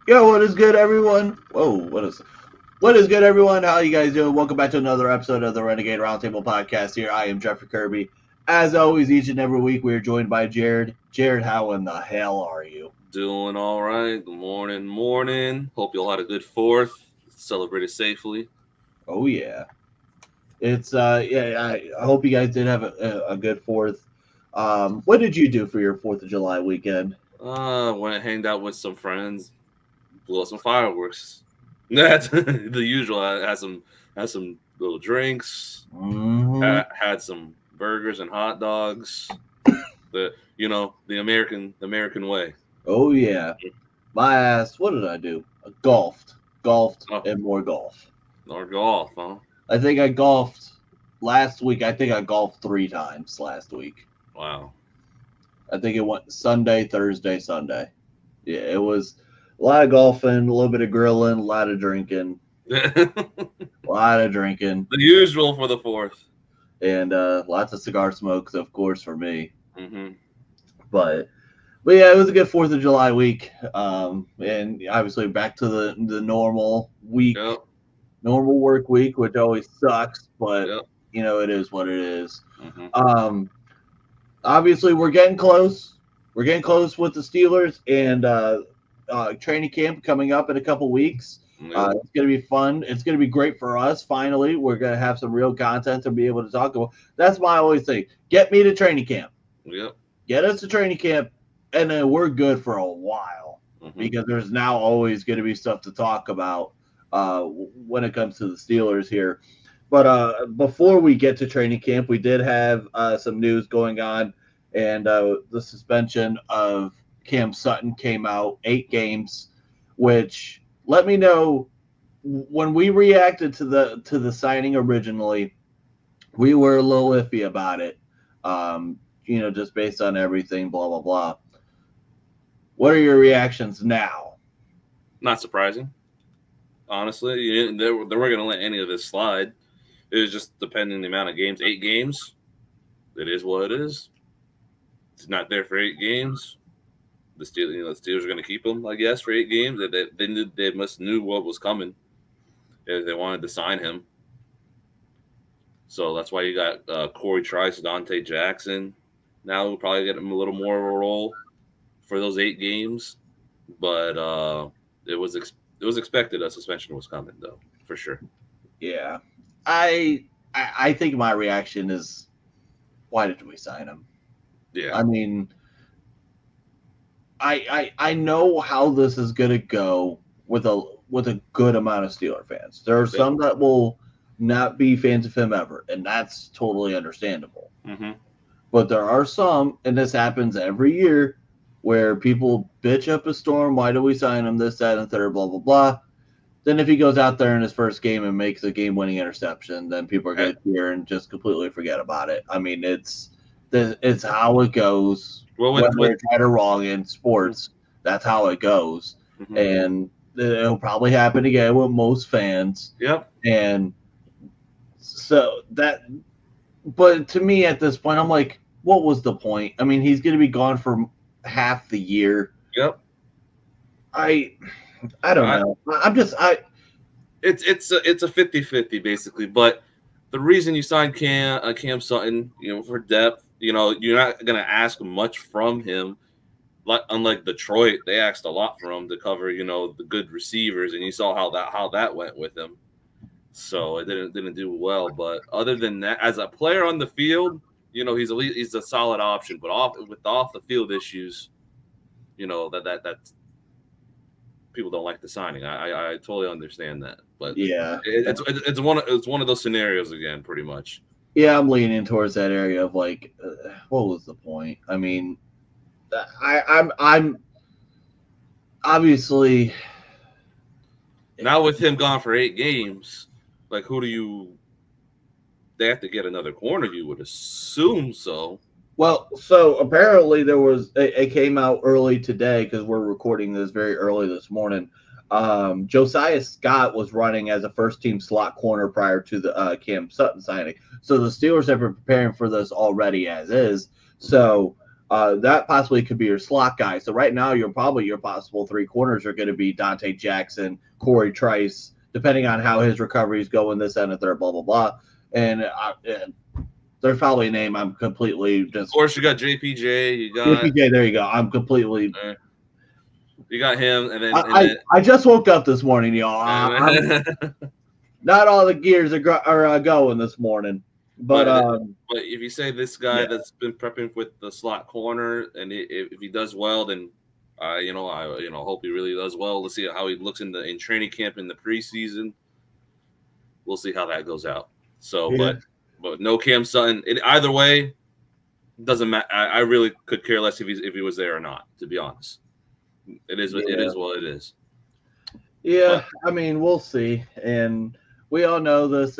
Yo, what is good, everyone? Whoa, what is good, everyone? How you guys doing? Welcome back to another episode of the Renegade Roundtable podcast. Here, I am Jeffrey Kirby. As always, each and every week, we are joined by Jarryd. Jarryd, how in the hell are you? Doing all right. Good morning. Hope you all had a good 4th. Celebrated safely. Oh yeah, it's I hope you guys did have a good 4th. What did you do for your 4th of July weekend? Went and hanged out with some friends, blew up some fireworks. That's the usual. I had some little drinks. Had some burgers and hot dogs. The American way. Oh yeah, my ass. What did I do? Golfed, and more golf. More golf, huh? I think I golfed last week. I think I golfed 3 times last week. Wow. I think it went Sunday, Thursday, Sunday. Yeah, it was a lot of golfing, a little bit of grilling, a lot of drinking. The usual for the 4th. And lots of cigar smokes, of course, for me. Mm-hmm. But yeah, it was a good 4th of July week. And obviously back to the normal week, normal work week, which always sucks, but it is what it is. Mm-hmm. Obviously we're getting close. We're getting close with the Steelers and training camp coming up in a couple weeks. It's going to be fun. It's going to be great for us. Finally, we're going to have some real content to be able to talk about. That's my always thing. Get me to training camp. Yep. Get us to training camp, and then we're good for a while because there's now always going to be stuff to talk about when it comes to the Steelers here. But before we get to training camp, we did have some news going on, and the suspension of Cam Sutton came out, 8 games, which let me know when we reacted to the signing originally, we were a little iffy about it. Just based on everything, blah, blah, blah. What are your reactions now? Not surprising. Honestly, they weren't going to let any of this slide. It was just depending on the amount of games. 8 games, it is what it is. It's not there for 8 games. The Steelers are going to keep him, I guess, for 8 games. They must knew what was coming if they wanted to sign him. So that's why you got Corey Trice, Dante Jackson. Now we'll probably get him a little more of a role for those 8 games. But it was expected a suspension was coming, though, for sure. Yeah. I think my reaction is, why did we sign him? Yeah. I mean, I know how this is going to go with a good amount of Steeler fans. There are some that will not be fans of him ever, and that's totally understandable. Mm-hmm. But there are some, and this happens every year, where people bitch up a storm. Why do we sign him? This, that, and third, blah, blah, blah. Then if he goes out there in his first game and makes a game-winning interception, then people are going to cheer and just completely forget about it. I mean, it's how it goes. Well, whether it's right or wrong in sports, that's how it goes. Mm-hmm. And it'll probably happen again with most fans. Yep. And so but to me at this point, I'm like, what was the point? I mean, he's going to be gone for half the year. Yep. I don't know. It's a 50-50 basically, but the reason you signed Cam Sutton, for depth, you're not gonna ask much from him. Unlike Detroit, they asked a lot from him to cover, the good receivers, and you saw how that went with him. So it didn't do well. But other than that, as a player on the field, he's a solid option. But off the field issues, that's people don't like the signing. I totally understand that, but yeah, it's one of those scenarios again, pretty much. Yeah, I'm leaning towards that area of like, what was the point? I mean, I'm obviously now with him gone for 8 games. Like, they have to get another corner. You would assume so. Well, so apparently it came out early today because we're recording this very early this morning. Josiah Scott was running as a first-team slot corner prior to the Cam Sutton signing. So the Steelers have been preparing for this already as is. So that possibly could be your slot guy. So right now, your possible three corners are going to be Dante Jackson, Corey Trice, depending on how his recovery is going this and the third, blah, blah, blah. And there's probably a name I'm completely just. Of course, you got JPJ. You got JPJ. There you go. I'm completely. You got him, and then I just woke up this morning, y'all. Not all the gears are going this morning. But if you say this guy that's been prepping with the slot corner, and if he does well, then I hope he really does well. Let's see how he looks in training camp in the preseason. We'll see how that goes out. So, but no Cam Sutton. Either way, doesn't matter. I really could care less if he was there or not. To be honest, it is what it is. Yeah, I mean, we'll see, and. We all know this.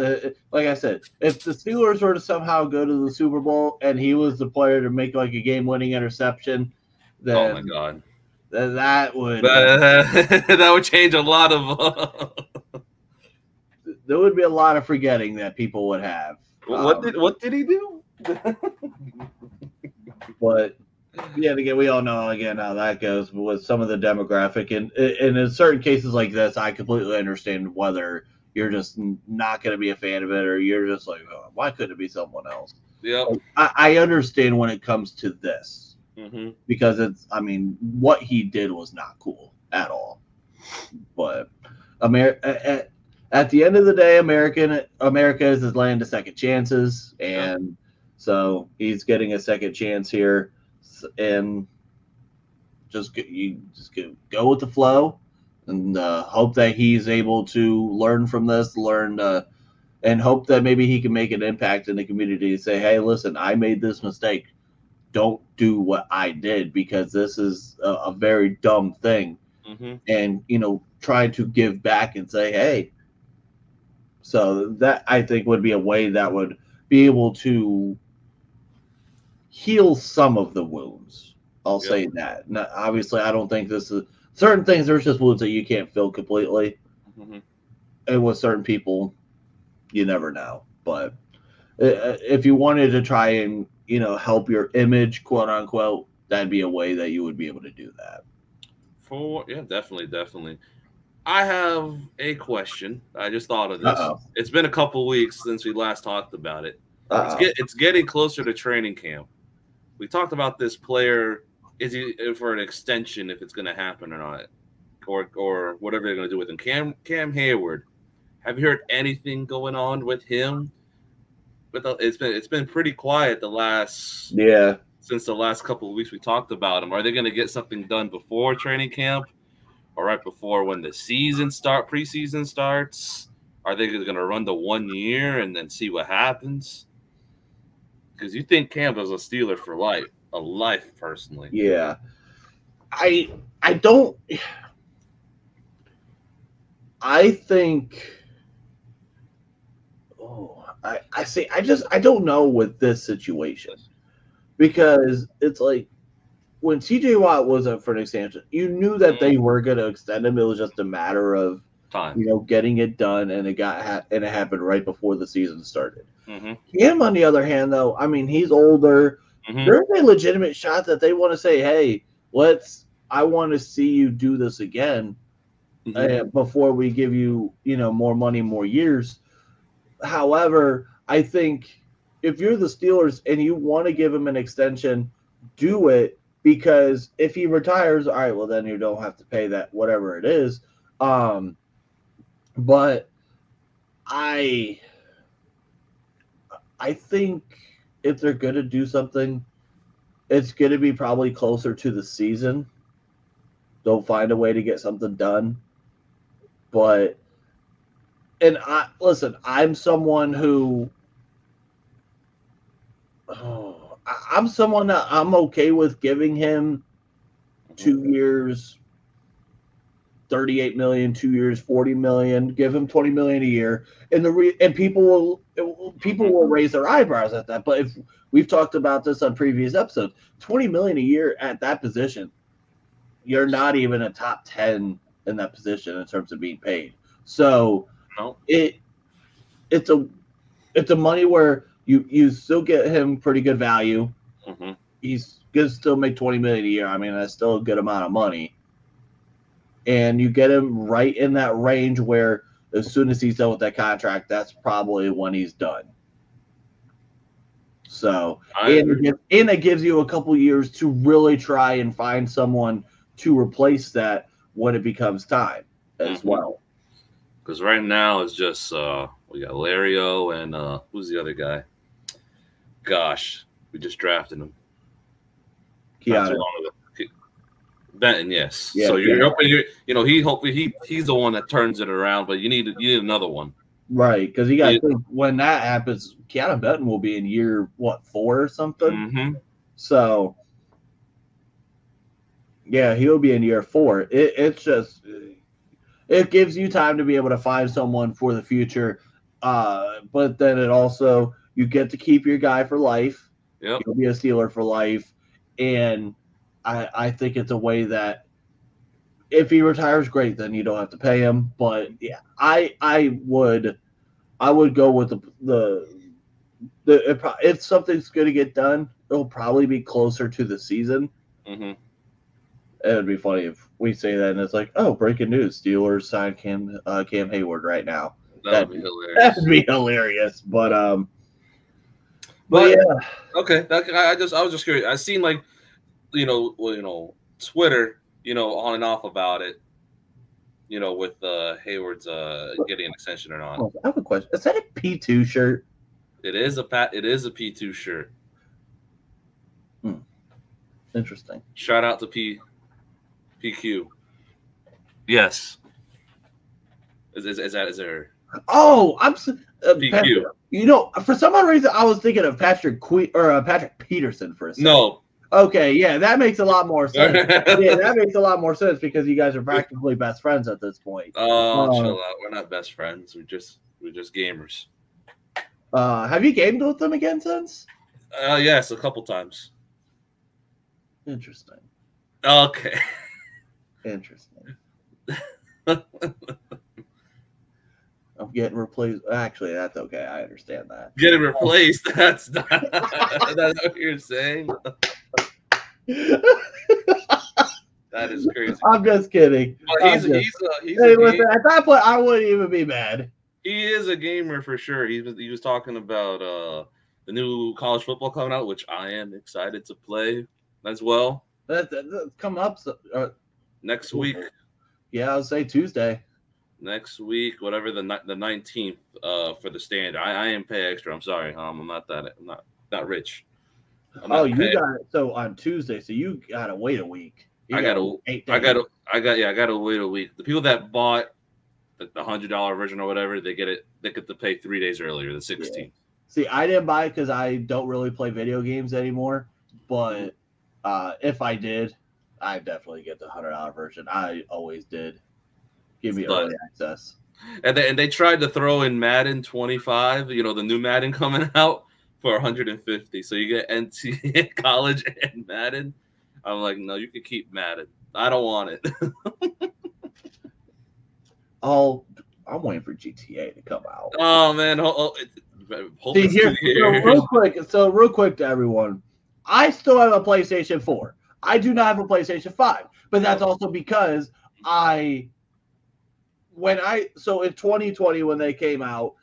Like I said, if the Steelers were to somehow go to the Super Bowl and he was the player to make like a game-winning interception, then oh my god, that would that would change a lot of. There would be a lot of forgetting that people would have. What did he do? But yeah, again, we all know how that goes with some of the demographic, and in certain cases like this, I completely understand whether. You're just not going to be a fan of it, or you're just like, oh, why couldn't it be someone else? Yeah, I understand when it comes to this because what he did was not cool at all. But at the end of the day, America is his land of second chances, and so he's getting a second chance here, and just go with the flow. And hope that he's able to learn from this, and hope that maybe he can make an impact in the community and say, hey, listen, I made this mistake. Don't do what I did because this is a very dumb thing. And, try to give back and say, hey. So that, I think, would be a way that would be able to heal some of the wounds. I'll say that. Now, obviously, I don't think this is – certain things, there's just wounds that you can't fill completely. And with certain people, you never know. But if you wanted to try and, help your image, quote unquote, that'd be a way that you would be able to do that. Definitely. I have a question. I just thought of this. It's been a couple weeks since we last talked about it. It's getting closer to training camp. We talked about this player. Is he for an extension if it's going to happen or not, or whatever they're going to do with him? Cam Heyward. Have you heard anything going on with him? It's been pretty quiet since the last couple of weeks we talked about him. Are they going to get something done before training camp, or right before when the preseason starts? Are they going to run the 1 year and then see what happens? Because you think Cam was a Steeler for life. A life, personally. Yeah. I don't. I think. Oh, I see. I don't know with this situation because it's like when TJ Watt was up for an extension, you knew that they were going to extend him. It was just a matter of time, getting it done, and it happened right before the season started. Cam, on the other hand, though, he's older. There's a legitimate shot that they want to say, hey, I want to see you do this again before we give you, more money, more years. However, I think if you're the Steelers and you want to give him an extension, do it, because if he retires, all right, well, then you don't have to pay that, whatever it is. But I think if they're going to do something, it's going to be probably closer to the season. They'll find a way to get something done. I'm someone who that I'm okay with giving him 2 years, $38 million, 2 years, $40 million, give him $20 million a year. And people will raise their eyebrows at that. But if we've talked about this on previous episodes, $20 million a year at that position, you're not even a top 10 in that position in terms of being paid. So it's a money where you still get him pretty good value. he's gonna still make $20 million a year. I mean, that's still a good amount of money. And you get him right in that range where as soon as he's done with that contract, that's probably when he's done. So, and it gives you a couple years to really try and find someone to replace that when it becomes time as well. Because right now it's just we got Lario and who's the other guy? Gosh, we just drafted him. Benton, yes. Yeah, so you're hoping he's the one that turns it around, but you need another one. Right, because you got to think when that happens, Keanu Benton will be in year 4 or something. Mm-hmm. So, yeah, he'll be in year 4. It's just it gives you time to be able to find someone for the future, but then it also you get to keep your guy for life. Yep. You'll be a Steeler for life, and I think it's a way that if he retires, great, then you don't have to pay him. But yeah, I would go with if something's going to get done, it'll probably be closer to the season. Mm-hmm. It would be funny if we say that and it's like, oh, breaking news: Steelers signed Cam Heyward right now. That'd be hilarious. That'd be hilarious. But yeah. Okay. I was just curious. I seen like Twitter, on and off about it, with Hayward's getting an extension or not. I have a question. Is that a P2 shirt? It is a P2 shirt. Interesting. Shout out to PQ. Yes. Is there? Oh, I'm PQ. Patrick, for some odd reason, I was thinking of Patrick Peterson for a second. No. Okay, yeah, that makes a lot more sense. Yeah, that makes a lot more sense because you guys are practically best friends at this point. Oh, chill out. We're not best friends. We're just gamers. Have you gamed with them again since? Yes, a couple times. Interesting. Okay. Interesting. I'm getting replaced. Actually, that's okay. I understand that. Getting replaced? That's not that's what you're saying. That is crazy. I'm just kidding. Well, he's listen, at that point, I wouldn't even be mad. He is a gamer for sure. He was talking about the new college football coming out, which I am excited to play as well. That's coming up next week. Yeah, I'll say Tuesday. Next week, whatever the 19th for the standard. I am pay extra. I'm sorry, I'm not rich. You got it. So on Tuesday, so you gotta wait a week. I gotta wait a week. The people that bought the $100 version or whatever, they get to pay 3 days earlier, the 16th. Yeah. See, I didn't buy it because I don't really play video games anymore. But if I did, I'd definitely get the $100 version. I always did. Give me early access. And they tried to throw in Madden 25, the new Madden coming out for 150. So you get NCAA college and Madden. I'm like, no, you can keep Madden. I don't want it. I'm waiting for GTA to come out. Oh man, real quick to everyone, I still have a PlayStation 4. I do not have a PlayStation 5, but that's also because in 2020 when they came out,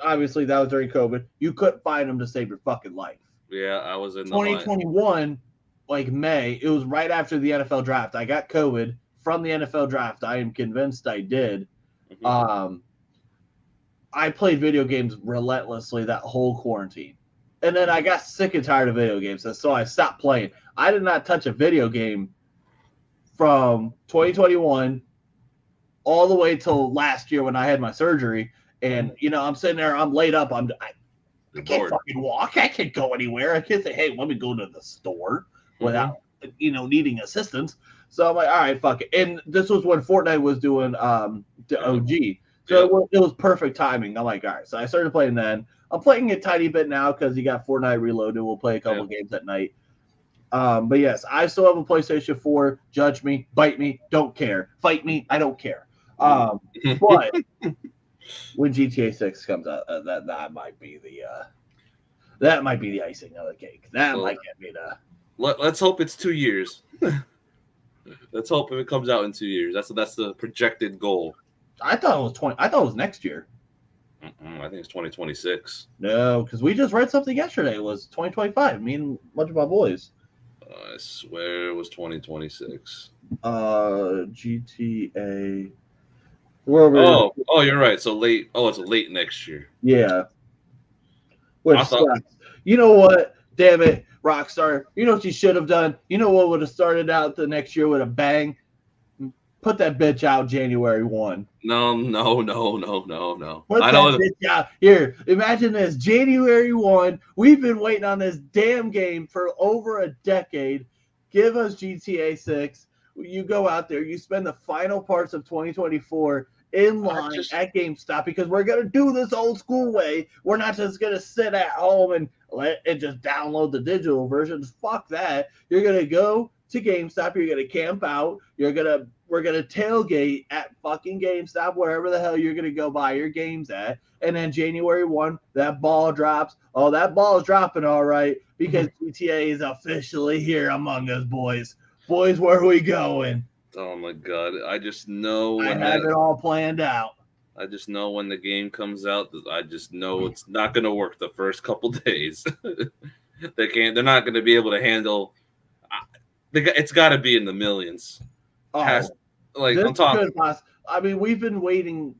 obviously that was during COVID. You couldn't find them to save your fucking life. Yeah, I was in 2021, like May. It was right after the NFL draft. I got COVID from the NFL draft. I am convinced I did. Mm-hmm. I played video games relentlessly that whole quarantine, and then I got sick and tired of video games, and so I stopped playing. I did not touch a video game from 2021 all the way till last year when I had my surgery. And, I'm sitting there, I'm laid up. I can't fucking walk. I can't go anywhere. I can't say, hey, let me go to the store without, needing assistance. So I'm like, all right, fuck it. And this was when Fortnite was doing the OG. So it was perfect timing. I'm like, all right. So I started playing then. I'm playing a tiny bit now because you got Fortnite Reloaded. We'll play a couple games at night. But yes, I still have a PlayStation 4. Judge me, bite me, don't care. Fight me, I don't care. But when GTA 6 comes out, that might be the icing on the cake. That might get me to. Let's hope it's 2 years. Let's hope it comes out in 2 years. That's the projected goal. I thought it was 20. I thought it was next year. I think it's 2026. No, because we just read something yesterday. It was 2025. Me and a bunch of my boys. I swear it was 2026. GTA. Oh, you're right. So late. Oh, it's late next year. Yeah. Which sucks. You know what? Damn it, Rockstar. You know what you should have done? You know what would have started out the next year with a bang? Put that bitch out January 1. No. Put that bitch out. Here, imagine this. January 1. We've been waiting on this damn game for over a decade. Give us GTA 6. You go out there. You spend the final parts of 2024 in line at GameStop because we're going to do this old school way. We're not just going to sit at home and just download the digital versions. Fuck that. You're going to go to GameStop. You're going to camp out. We're going to tailgate at fucking GameStop, wherever the hell you're going to go buy your games at. And then January 1, that ball drops. Oh, that ball is dropping all right because GTA is officially here among us, boys. Boys, where are we going? Oh, my God. I just know. I have it all planned out. I just know when the game comes out. I just know it's not going to work the first couple days. They're not going to be able to handle. It's got to be in the millions. Oh, on top. I mean, we've been waiting.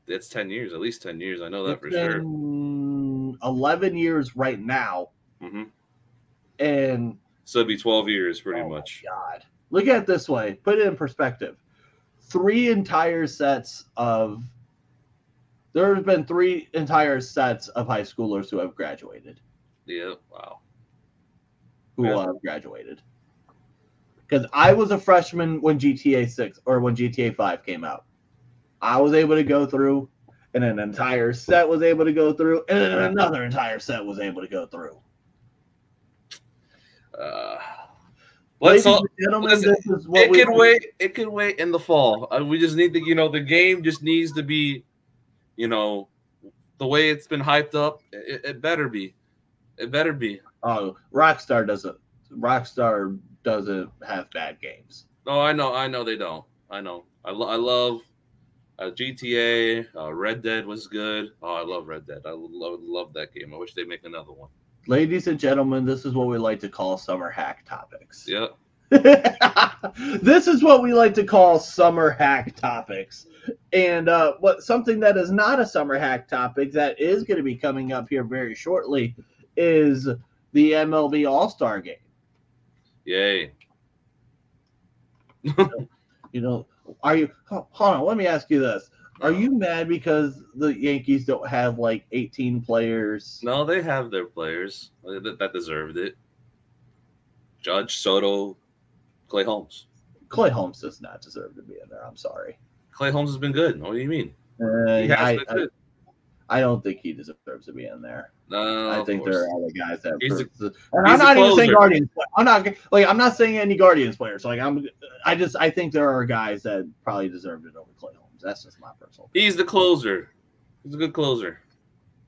It's 10 years, at least 10 years. I know that for sure. 11 years right now. Mm-hmm. And so it'd be 12 years pretty much. My God. Look at it this way. Put it in perspective. There have been 3 entire sets of high schoolers who have graduated. Yeah, wow. Who have graduated. Because I was a freshman when GTA 6 or when GTA 5 came out. I was able to go through, and an entire set was able to go through, and then another entire set was able to go through. It can wait in the fall. We just need to, the game just needs to be, the way it's been hyped up. It better be. It better be. Oh, Rockstar doesn't have bad games. Oh, I know they don't. I know. I love GTA. Red Dead was good. Oh, I love Red Dead. I love that game. I wish they'd make another one. Ladies and gentlemen, this is what we like to call summer hack topics. Yep. This is what we like to call summer hack topics. And something that is not a summer hack topic that is going to be coming up here very shortly is the MLB All Star game. Yay. Are you hold on, let me ask you this. Are you mad because the Yankees don't have like 18 players? No, they have their players that deserved it. Judge, Soto, Clay Holmes. Clay Holmes does not deserve to be in there. I'm sorry. Clay Holmes has been good. What do you mean? I don't think he deserves to be in there. No, I think there are other guys that. I'm not even saying Guardians. I'm not saying any Guardians players. I think there are guys that probably deserved it over Clay Holmes. That's just my personal opinion. He's the closer. He's a good closer.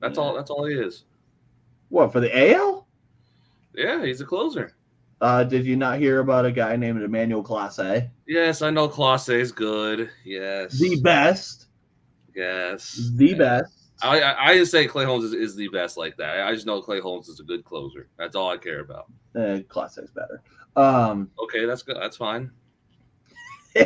That's all. That's all he is. What, for the AL? Yeah, he's a closer. Did you not hear about a guy named Emmanuel Clase? Yes, I know Clase is good. Yes, the best. Yes, the best. I didn't say Clay Holmes is the best like that. I just know Clay Holmes is a good closer. That's all I care about. Clase is better. Okay, that's good. That's fine. All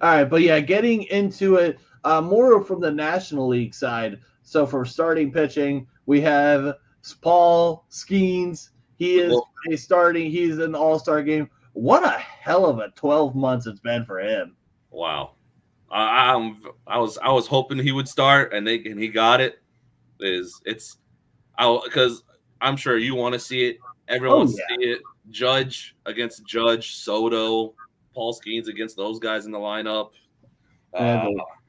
right, but yeah, getting into it more from the National League side. So for starting pitching, we have Paul Skeens. He is starting. He's in the All-Star game. What a hell of a 12 months it's been for him. Wow. I was hoping he would start, and he got it. Because I'm sure you want to see it. Everyone wants to see it. Judge against Judge, Soto, Paul Skeens against those guys in the lineup.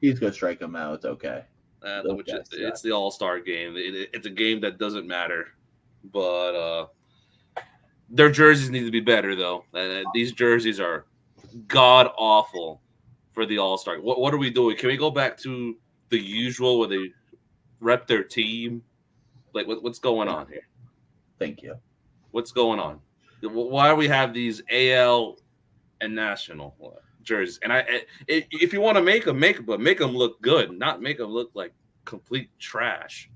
He's gonna strike them out. It's okay. It's the All-Star game. It's a game that doesn't matter, but their jerseys need to be better though. These jerseys are god awful for the All-Star. What are we doing? Can we go back to the usual where they rep their team? Like what's going on here? Thank you. What's going on? Why do we have these AL and national jerseys? And if you want to make them, but make them look good, not make them look like complete trash.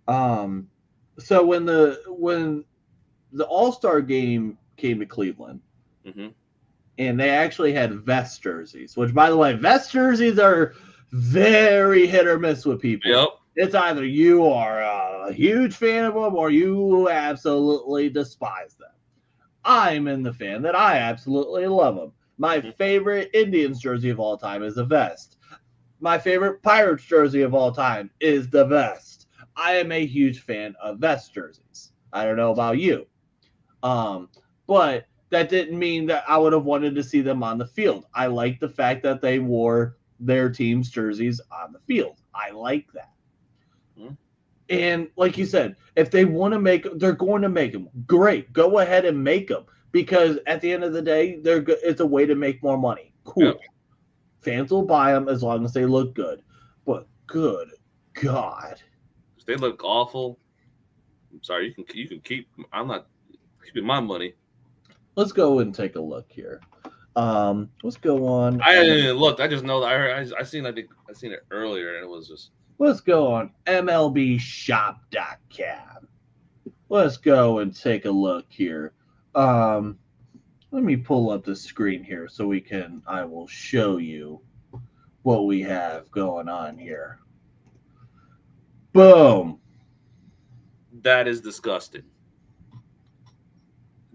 So when the All Star game came to Cleveland, and they actually had vest jerseys, which, by the way, vest jerseys are very hit or miss with people. Yep. It's either you are a huge fan of them or you absolutely despise them. I'm in the fan that I absolutely love them. My favorite Indians jersey of all time is the vest. My favorite Pirates jersey of all time is the vest. I am a huge fan of vest jerseys. I don't know about you. But that didn't mean that I would have wanted to see them on the field. I like the fact that they wore their team's jerseys on the field. I like that. And like you said, if they want to make them, they're going to make them. Great. Go ahead and make them. Because at the end of the day, it's a way to make more money. Cool. Yep. Fans will buy them as long as they look good. But good God. If they look awful, I'm sorry, you can keep. I'm not keeping my money. Let's go and take a look here. Let's go on. I didn't even look. I just know that I seen it earlier, and it was just. Let's go on MLBshop.com. Let's go and take a look here. Let me pull up the screen here so I will show you what we have going on here. Boom. That is disgusting.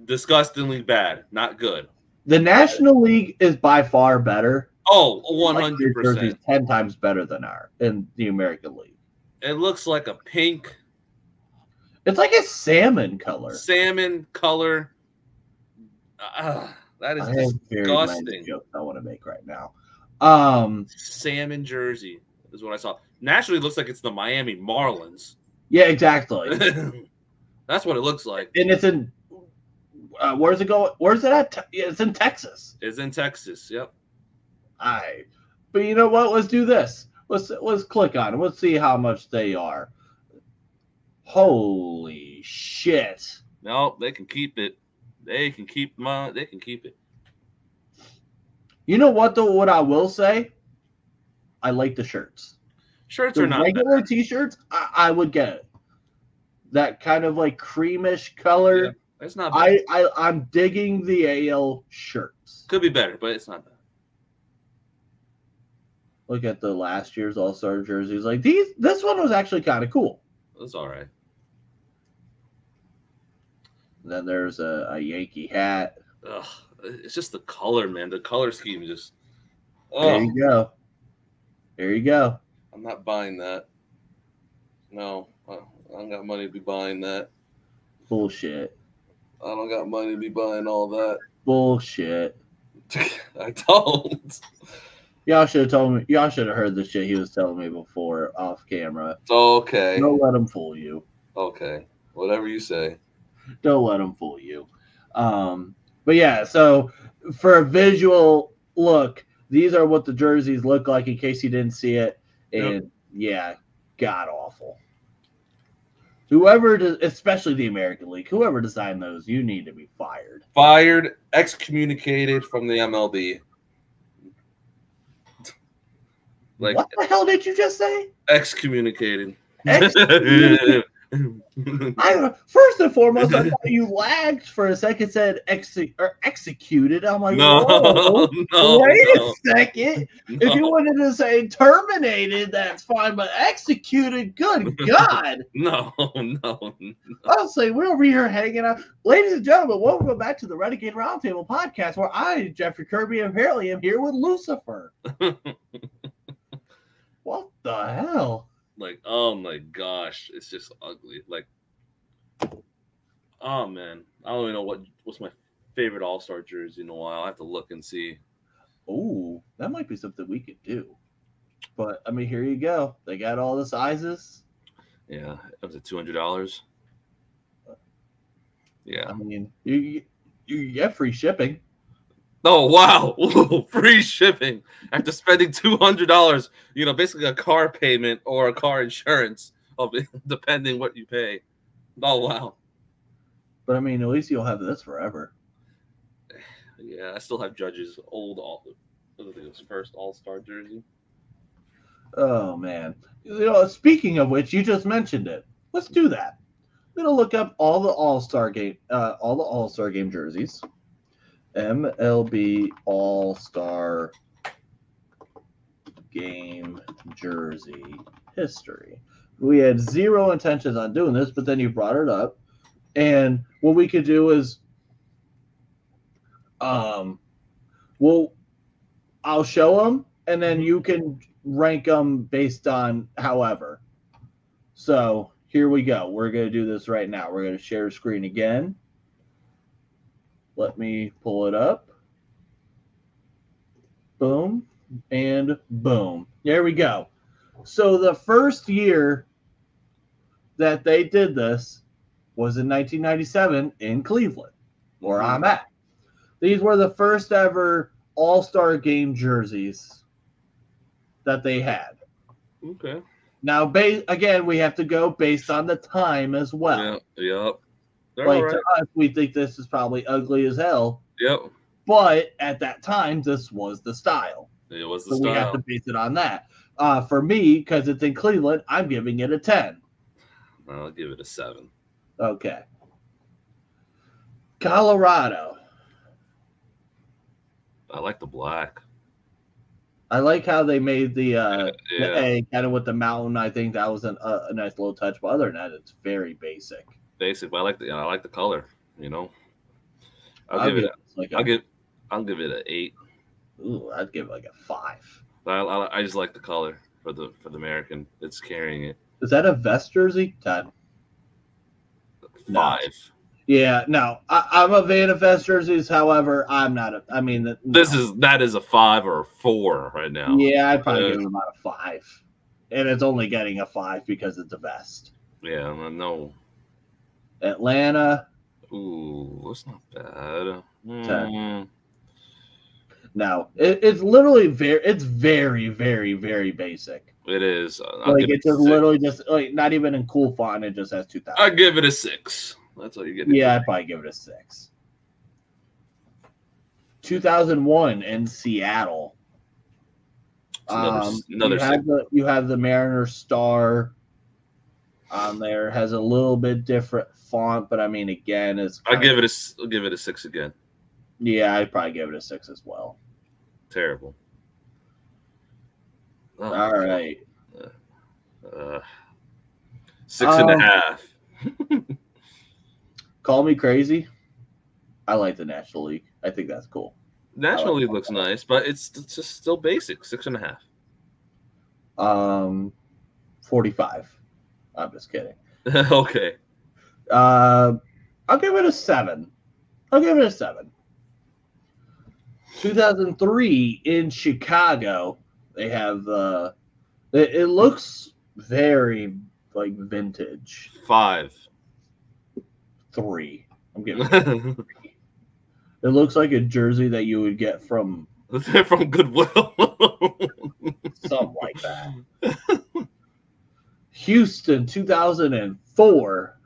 Disgustingly bad. Not good. The National League is by far better. Oh, 100%. 10 times better than in the American League. It looks like a pink. It's like a salmon color. Salmon color. That is disgusting. Jokes I want to make right now. Salmon jersey is what I saw. Naturally, it looks like it's the Miami Marlins. Yeah, exactly. That's what it looks like. And it's in. Where's it going? Where's it at? It's in Texas. It's in Texas. Yep. But you know what? Let's do this. Let's click on it. Let's see how much they are. Holy shit! No, they can keep it. They can keep it. You know what though? What I will say, I like the shirts. Shirts are not regular T-shirts. I would get it. That kind of like creamish color. Yeah, it's not bad. I'm digging the AL shirts. Could be better, but it's not bad. Look at the last year's All-Star jerseys. Like this one was actually kind of cool. It's all right. And then there's a Yankee hat. Ugh, it's just the color, man. The color scheme just. There you go. There you go. I'm not buying that. No, I don't got money to be buying that. Bullshit. I don't got money to be buying all that. Bullshit. I don't. Y'all should have told me. Y'all should have heard the shit he was telling me before off camera. Okay. Don't let him fool you. Okay. Whatever you say. Don't let him fool you. But yeah, so for a visual look, these are what the jerseys look like in case you didn't see it. And yeah, god awful. Whoever, especially the American League, whoever designed those, you need to be fired. Fired, excommunicated from the MLB. Like, what the hell did you just say? Excommunicated. First and foremost, I thought you lagged for a second. Said executed. I'm like, no, wait a second. No. If you wanted to say terminated, that's fine, but executed, good God. No. I'll say we're over here hanging out, ladies and gentlemen. Welcome back to the Renegade Roundtable podcast, where I, Jeffrey Kirby, apparently am here with Lucifer. What the hell? Like, oh my gosh, it's just ugly. Like, oh man, I don't even know what's my favorite All-Star jersey in a while. I have to look and see. Oh, that might be something we could do. But I mean, here you go. They got all the sizes. Yeah, it was $200. Yeah, I mean, you get free shipping. Oh wow, free shipping after spending $200. You know, basically a car payment or a car insurance, depending what you pay. Oh wow. But I mean, at least you'll have this forever. Yeah, I still have Judge's first All Star jersey. Oh man! Speaking of which, you just mentioned it. Let's do that. I'm gonna look up all the All Star game jerseys. MLB All Star game jersey history. We had zero intentions on doing this, but then you brought it up, and what we could do is, I'll show them, and then you can rank them based on however. So here we go. We're going to do this right now. We're going to share screen again. Let me pull it up. Boom and boom. There we go. So the first year that they did this was in 1997 in Cleveland, where I'm at. These were the first ever All-Star game jerseys that they had. Okay. Now, again, we have to go based on the time as well. Yep. Like, to us, we think this is probably ugly as hell. Yep. But at that time, this was the style. It was the so style. We have to base it on that. For me, because it's in Cleveland, I'm giving it a 10. I'll give it a 7. Okay. Colorado. I like the black. I like how they made the A kind of with the mountain. I think that was a nice little touch. But other than that, it's very basic. Basic, but I like the color. I'll give it an 8. Ooh, I'd give it like a 5. I just like the color for the American. It's carrying it. Is that a vest jersey, Todd? 5. No. Yeah, no. I'm a fan of vest jerseys. However, I'm not. That is a 5 or a 4 right now. Yeah, I'd probably give it about a 5, and it's only getting a 5 because it's a vest. Yeah, no. Atlanta. Ooh, that's not bad. 10. No, it's literally very, very, very basic. It is. It's just literally just not even in cool font. It just has 2000. I give it a 6. That's what you get. Yeah, I'd probably give it a 6. 2001 in Seattle. Another you have the Mariners star on there. Has a little bit different font, but I mean, again, I'll give it a 6 again. Yeah, I'd probably give it a 6 as well. Terrible. Oh, all right. 6.5. Call me crazy. I like the National League. I think that's cool. National League looks nice, but it's just still basic. 6.5. 45. I'm just kidding. Okay. I'll give it a 7. 2003 in Chicago, they have it looks very like vintage. 5. 3. I'm giving it 3. It looks like a jersey that you would get from Goodwill. Something like that. Houston 2004.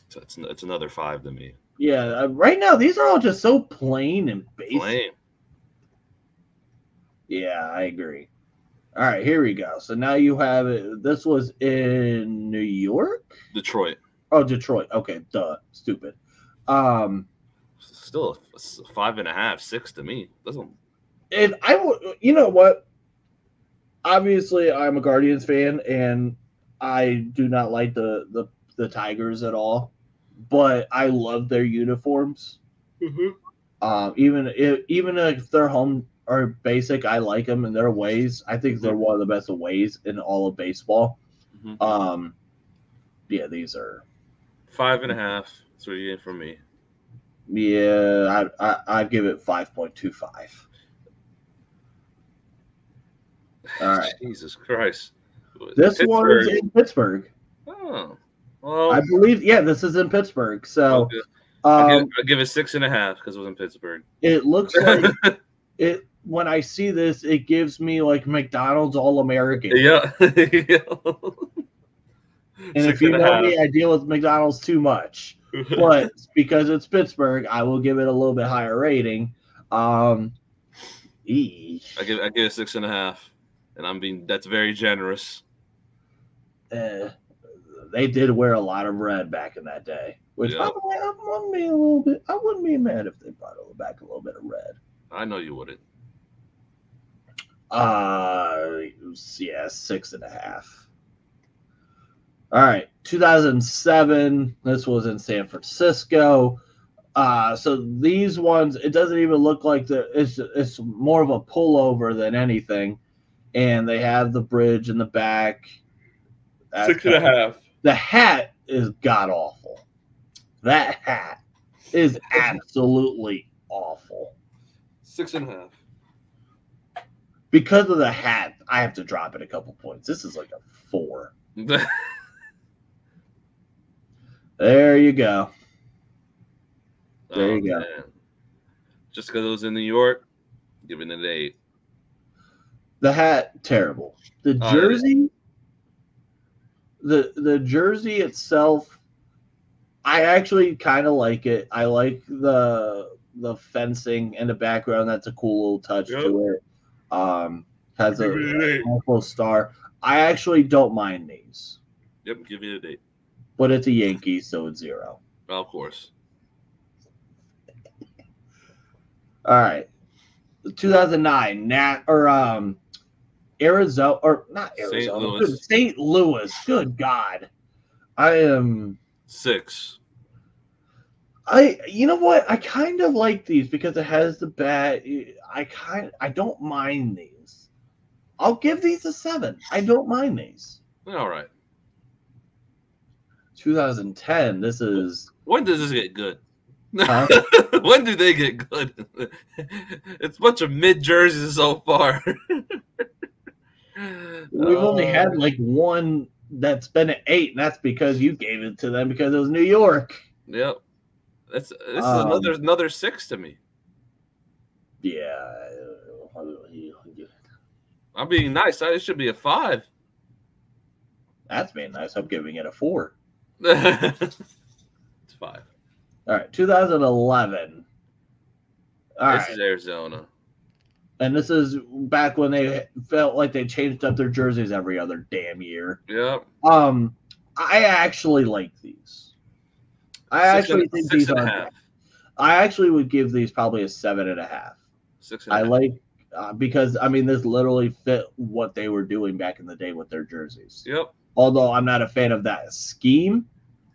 So it's another 5 to me. Yeah, right now these are all just so plain and basic. Plain. Yeah, I agree. All right, here we go. So now you have it. This was in New York? Detroit. Oh, Detroit. Okay, duh. Stupid. Still a 5.5, 6 to me. Doesn't. If I would, you know what? Obviously, I'm a Guardians fan, and I do not like the Tigers at all. But I love their uniforms. Mm-hmm. Even if their home are basic, I like them in their ways. I think they're one of the best ways in all of baseball. Mm-hmm. Yeah, these are 5.5. That's what you get from me. Yeah, I'd give it 5.25. All right. Jesus Christ. This one is in Pittsburgh. Oh. Well, I believe, yeah, this is in Pittsburgh. So okay. I'll give it 6.5 because it was in Pittsburgh. It looks like it. When I see this, it gives me like McDonald's All-American. Yeah. And if you know me, I deal with McDonald's too much. but because it's Pittsburgh, I will give it a little bit higher rating. I give it 6.5, and that's very generous. They did wear a lot of red back in that day, which I wouldn't be mad if they brought back a little bit of red. I know you wouldn't. Yeah, 6.5. All right, 2007. This was in San Francisco. So these ones, it doesn't even look like it's more of a pullover than anything, and they have the bridge in the back. 6.5. The hat is god awful. That hat is absolutely awful. 6.5. Because of the hat, I have to drop it a couple points. This is like a 4. There you go. There you go. Man. Just because it was in New York, giving it an 8. The hat, terrible. The jersey, the jersey itself, I actually kind of like it. I like the fencing in the background. That's a cool little touch to it. Has a awful star. I actually don't mind these. Yep, give it a 8. But it's a Yankee, so it's 0. Well, of course. All right. 2009 Arizona, or not Arizona, St. Louis. Good God. I am 6. You know what? I kind of like these because it has the bat. I don't mind these. I'll give these a 7. I don't mind these. All right. 2010. This is. When does this get good? Huh? When do they get good? It's a bunch of mid jerseys so far. We've only had like one that's been an 8, and that's because you gave it to them because it was New York. Yep. This is another 6 to me. Yeah. I'm being nice. It should be a 5. That's being nice. I'm giving it a 4. It's 5. All right, 2011. This is Arizona. And this is back when they felt like they changed up their jerseys every other damn year. Yep. I actually like these. I actually think these are. I actually would give these probably a 7.5. 6.5. I like because this literally fit what they were doing back in the day with their jerseys. Yep. Although I'm not a fan of that scheme,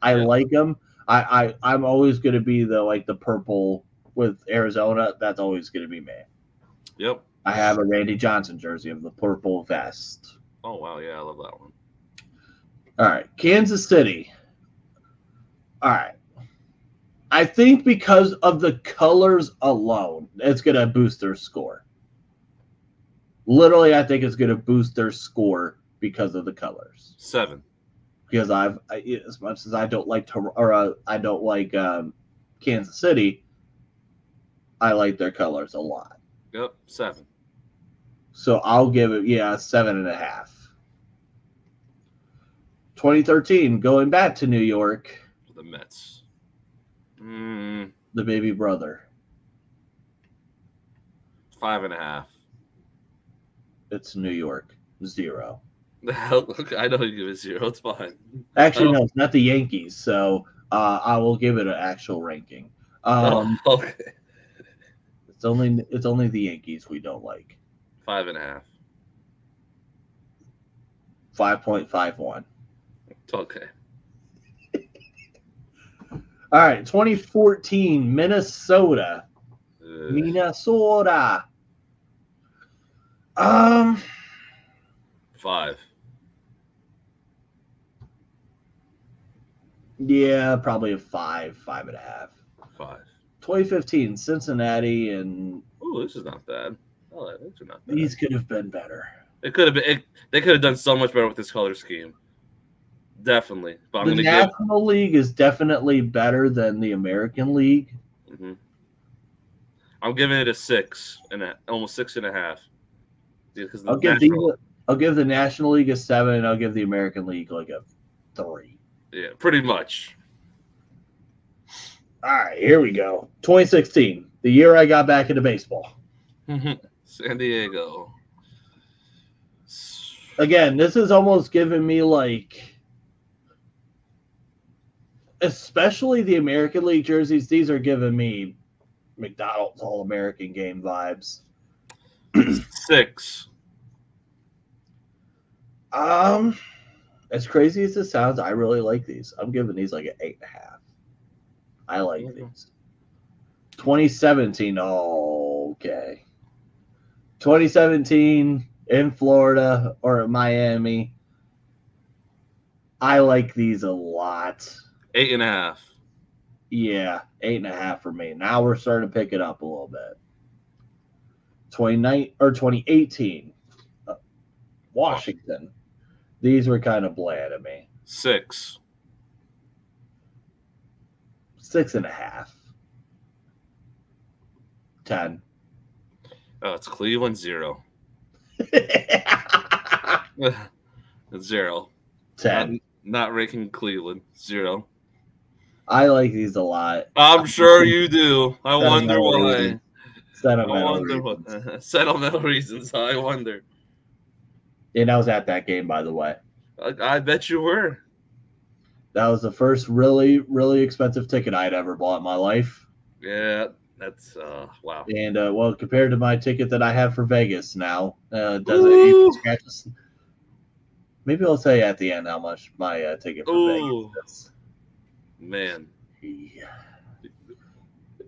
I like them. I'm always going to be the purple with Arizona. That's always going to be me. Yep. I have a Randy Johnson jersey of the purple vest. Oh, wow. Yeah, I love that one. All right. Kansas City. All right. I think because of the colors alone, it's going to boost their score. Literally, I think it's going to boost their score because of the colors. 7. Because as much as I don't like Kansas City, I like their colors a lot. Yep, 7. So I'll give it 7.5. 2013, going back to New York. The Mets. The baby brother. 5.5. It's New York. 0. I know you give it 0. It's fine. Actually, no, it's not the Yankees. So I will give it an actual ranking. Okay. It's only the Yankees we don't like. 5.5. 5.51. Okay. All right, 2014, Minnesota. Minnesota. 5. Yeah, probably a 5, 5.5. 5. 2015, Cincinnati, and this is not bad. Oh, these are not bad. These could have been better. It could have been. They could have done so much better with this color scheme. Definitely. But the National League is definitely better than the American League. Mm-hmm. I'm giving it a 6 and almost 6.5. Because I'll give the National League a 7, and I'll give the American League like a 3. Yeah, pretty much. All right, here we go. 2016, the year I got back into baseball. San Diego. Again, this is almost giving me like, especially the American League jerseys, these are giving me McDonald's All-American Game vibes. 6. As crazy as this sounds, I really like these. I'm giving these like an 8.5. I like these. 2017, okay. 2017 in Florida or Miami. I like these a lot. 8.5. Yeah, 8.5 for me. Now we're starting to pick it up a little bit. 2018, Washington. These were kind of bland to me. 6. 6.5. 10. Oh, it's Cleveland 0. 0. 10. Not ranking Cleveland 0. I like these a lot. I'm sure you do. I wonder why. Sentimental reasons. I wonder. And I was at that game, by the way. I bet you were. That was the first really, really expensive ticket I'd ever bought in my life. Yeah, that's wow. And well, compared to my ticket that I have for Vegas now, doesn't scratches. Maybe I'll tell you at the end how much my ticket for Vegas is. Man. Yeah.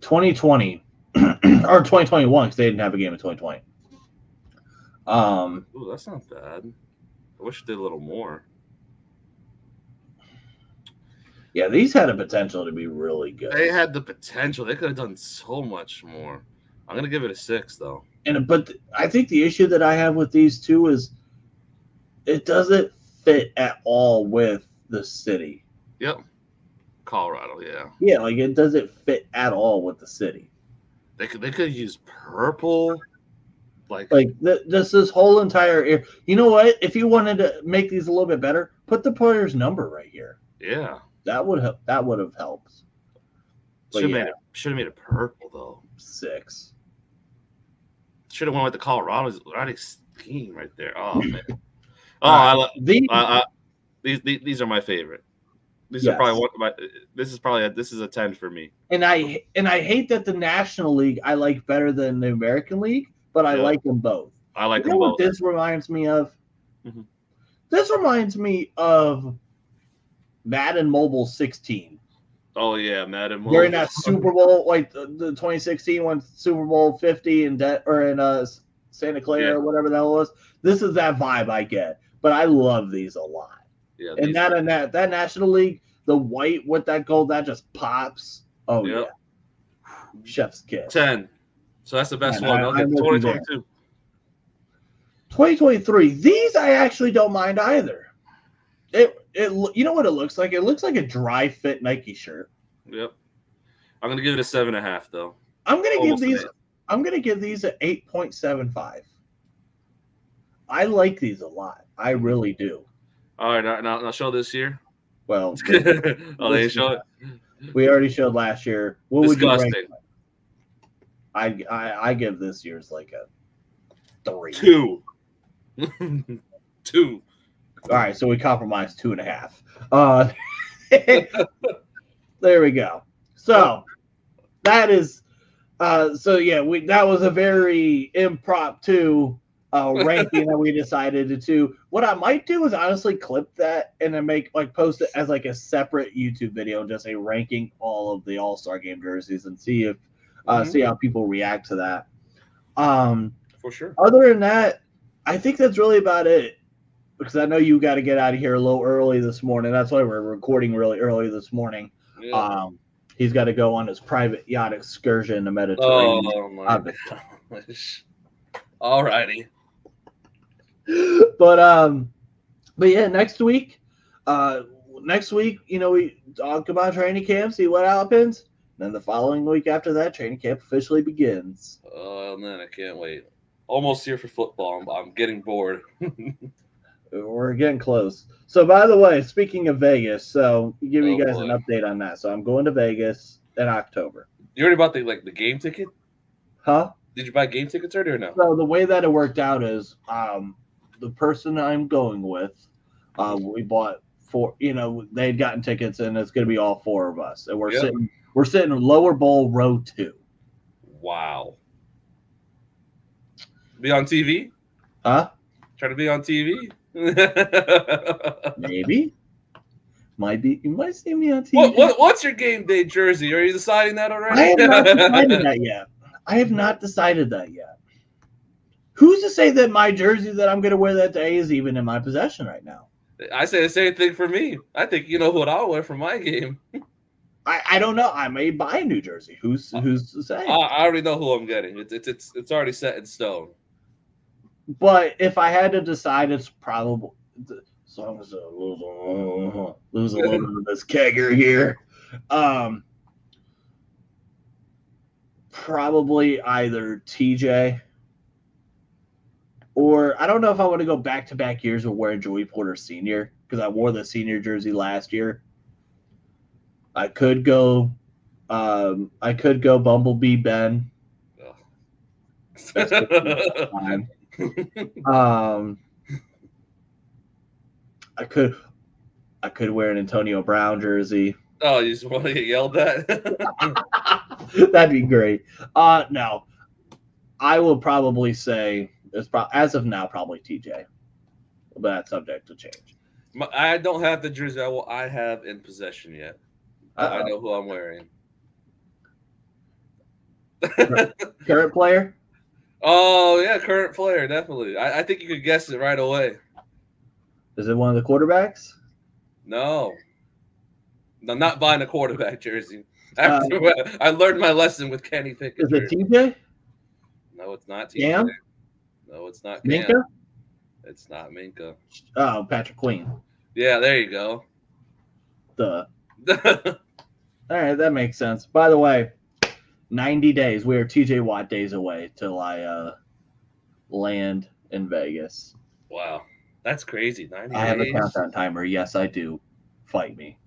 2020 or 2021 because they didn't have a game in 2020. Ooh, that's not bad. I wish it did a little more. Yeah, these had a potential to be really good. They had the potential. They could have done so much more. I'm gonna give it a 6 though. But I think the issue that I have with these two is it doesn't fit at all with the city. Yep. Colorado, yeah. Yeah, like it doesn't fit at all with the city. They could use purple. Like this whole entire area. You know what? If you wanted to make these a little bit better, put the player's number right here. Yeah. That would have helped. Should have made it purple though. 6. Should have went with the Colorado's team right there. Oh man. Oh, these are my favorite. These are probably this is a 10 for me. And I hate that the National League I like better than the American League, but I like them both. I like them both. What this reminds me of? Mm-hmm. This reminds me of Madden Mobile 16. Oh yeah, Madden Mobile. During that Super Bowl, like the 2016 one, Super Bowl 50 in Santa Clara or whatever the hell it was. This is that vibe I get, but I love these a lot. Yeah, and that National League, the white with that gold, that just pops. Oh yeah, chef's kiss. 10. So that's the best one. Okay, 2022. 2023. These I actually don't mind either. It you know what it looks like? It looks like a dry fit Nike shirt. Yep. I'm gonna give it a 7.5 though. I'm gonna give these an 8.75. I like these a lot. I really do. All right, now show this year. Well, they didn't show it. We already showed last year. What Disgusting. Would you rank? I give this year's like a 3. 2. 2. All right, so we compromised 2.5. There we go. So that is that was a very impromptu ranking that we decided to do. What I might do is honestly clip that and then post it as like a separate YouTube video, just a ranking all of the All Star Game jerseys and see if see how people react to that. For sure. Other than that, I think that's really about it. Because I know you got to get out of here a little early this morning. That's why we're recording really early this morning. Yeah. He's got to go on his private yacht excursion in the Mediterranean. Oh my gosh! All righty. But yeah, next week, we talk about training camp, see what happens. Then the following week after that, training camp officially begins. Oh man, I can't wait. Almost here for football. I'm getting bored. We're getting close. So, by the way, speaking of Vegas, so give you guys an update on that. So, I'm going to Vegas in October. You already bought the game ticket? Huh? Did you buy game tickets already or no? So the way that it worked out is the person I'm going with, we bought they'd gotten tickets and it's going to be all 4 of us. And we're sitting in lower bowl row 2. Wow. Be on TV? Huh? Try to be on TV? Maybe. You might see me on TV. What's your game day jersey? Are you deciding that already? I have not decided that yet. I have not decided that yet. Who's to say that my jersey that I'm going to wear that day is even in my possession right now? I say the same thing for me. I think you know what I'll wear for my game. I don't know. I may buy a new jersey. Who's to say? I already know who I'm getting. It's already set in stone. But if I had to decide, it's probably as long as I lose a little bit of this kegger here. Probably either TJ or I don't know if I want to go back-to-back years of wearing Joey Porter Sr. because I wore the senior jersey last year. I could go Bumblebee Ben. Time. I could wear an Antonio Brown jersey. Oh, you just want to get yelled at? That'd be great. No, I will probably say as of now probably TJ, but that's subject to change. I don't have the jersey I have in possession yet. I know who I'm wearing. Current player? Oh yeah, current player definitely. I think you could guess it right away. Is it one of the quarterbacks? No. I'm not buying a quarterback jersey. I learned my lesson with Kenny Pickett. Is it TJ? No, it's not TJ. Cam? No, it's not Cam. Minka? It's not Minka. Oh, Patrick Queen. Yeah, there you go. Duh. All right, that makes sense. By the way, 90 days. We are TJ Watt days away till I land in Vegas. Wow. That's crazy. 90 days. I have a countdown timer. Yes, I do. Fight me.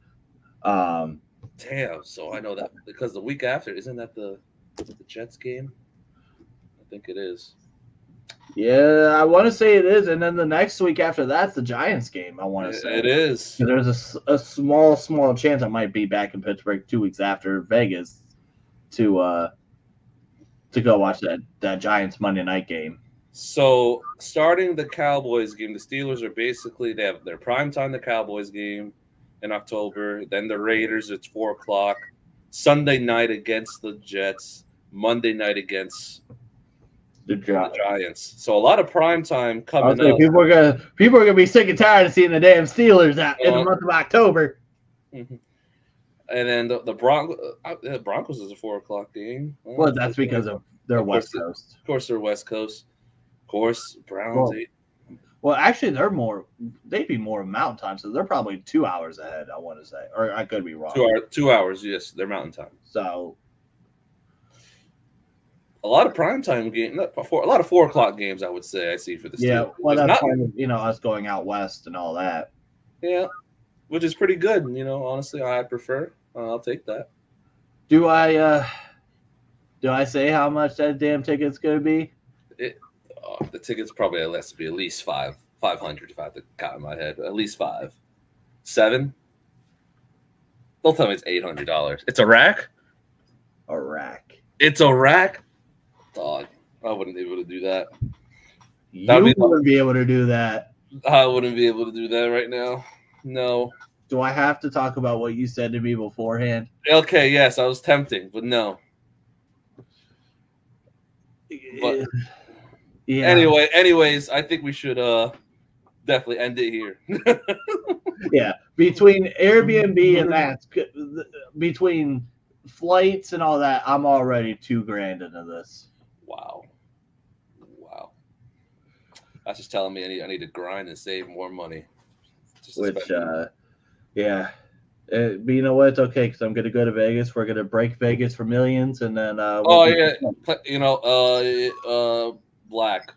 Damn. So I know that because the week after, isn't that the Jets game? I think it is. Yeah, I want to say it is. And then the next week after that's the Giants game, I want to say. It is. There's a small chance I might be back in Pittsburgh 2 weeks after Vegas to go watch that Giants Monday night game. So starting the Cowboys game, the Steelers are basically they have their primetime the Cowboys game in October. Then the Raiders, it's 4:00. Sunday night against the Jets. Monday night against the Giants. So a lot of primetime coming up. People are gonna be sick and tired of seeing the damn Steelers in the month of October. Mm-hmm. And then the Broncos is a 4:00 game. Well, that's because of their West Coast. Of course, they're West Coast. Of course, Browns. Well, actually, they'd be more Mountain Time, so they're probably 2 hours ahead, I want to say. Or I could be wrong. 2 hours, yes, they're Mountain Time. So a lot of primetime games, a lot of 4:00 games, I would say I see for the Steelers. Yeah, well, that's part of, us going out west and all that. Yeah, which is pretty good. Honestly, I prefer. I'll take that. Do I say how much that damn ticket's going to be? The ticket's probably has to be at least 500 if I have to count in my head. At least 5. 7? Don't tell me it's $800. It's a rack? A rack. It's a rack? Dog. I wouldn't be able to do that. You wouldn't be able to do that. I wouldn't be able to do that right now. No. Do I have to talk about what you said to me beforehand? Okay, yes, I was tempting, but no. But yeah. Anyways, I think we should definitely end it here. Yeah, between Airbnb and that, between flights and all that, I'm already $2,000 into this. Wow. That's just telling me I need to grind and save more money. Yeah. But you know what? It's okay because I'm going to go to Vegas. We're going to break Vegas for millions, and then black.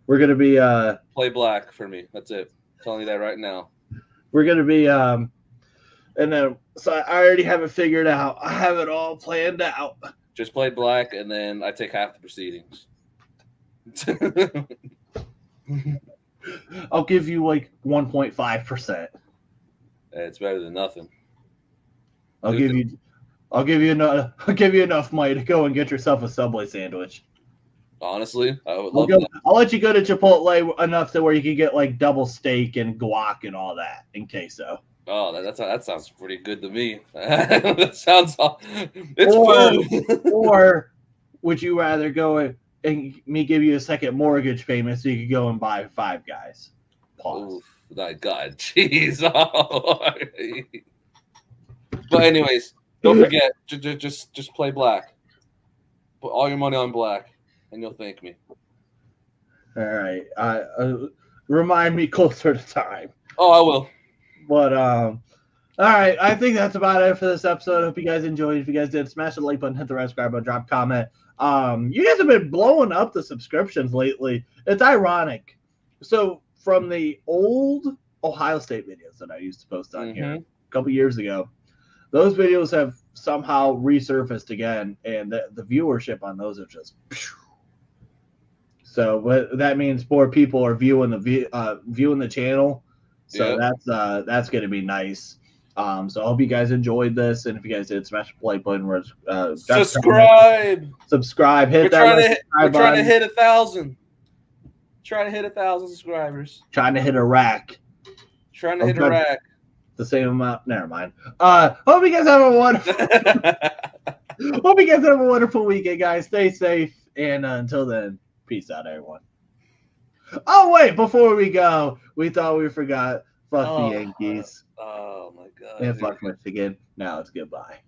We're going to be play black for me. That's it. I'm telling you that right now. We're going to be And then, so I already have it figured out. I have it all planned out. Just play black, and then I take half the proceedings. I'll give you like 1.5%. It's better than nothing. I'll give you enough money to go and get yourself a Subway sandwich. Honestly, I would love that. I'll let you go to Chipotle enough to where you can get like double steak and guac and all that in queso. Oh, that sounds pretty good to me. That sounds food. Or would you rather go and me give you a second mortgage payment so you could go and buy Five Guys? Pause. Oh, my God, jeez. But anyways, don't forget, just play black. Put all your money on black, and you'll thank me. All right. Remind me closer to time. Oh, I will. But all right, I think that's about it for this episode. Hope you guys enjoyed. If you guys did, smash the like button, hit the subscribe button, drop a comment. You guys have been blowing up the subscriptions lately. It's ironic. So from the old Ohio State videos that I used to post on here a couple years ago, those videos have somehow resurfaced again, and the viewership on those are just. So what that means, more people are viewing the channel. So that's going to be nice. So I hope you guys enjoyed this, and if you guys did, smash the like button. Subscribe. Hit that. We're trying to hit 1,000. Trying to hit 1,000 subscribers. Trying to hit a rack. The same amount. Never mind. Hope you guys have a wonderful. Hope you guys have a wonderful weekend, guys. Stay safe, and until then, peace out, everyone. Oh wait, before we go, we thought we forgot. Fuck the Yankees. Oh my God. And fuck Michigan. Now it's goodbye.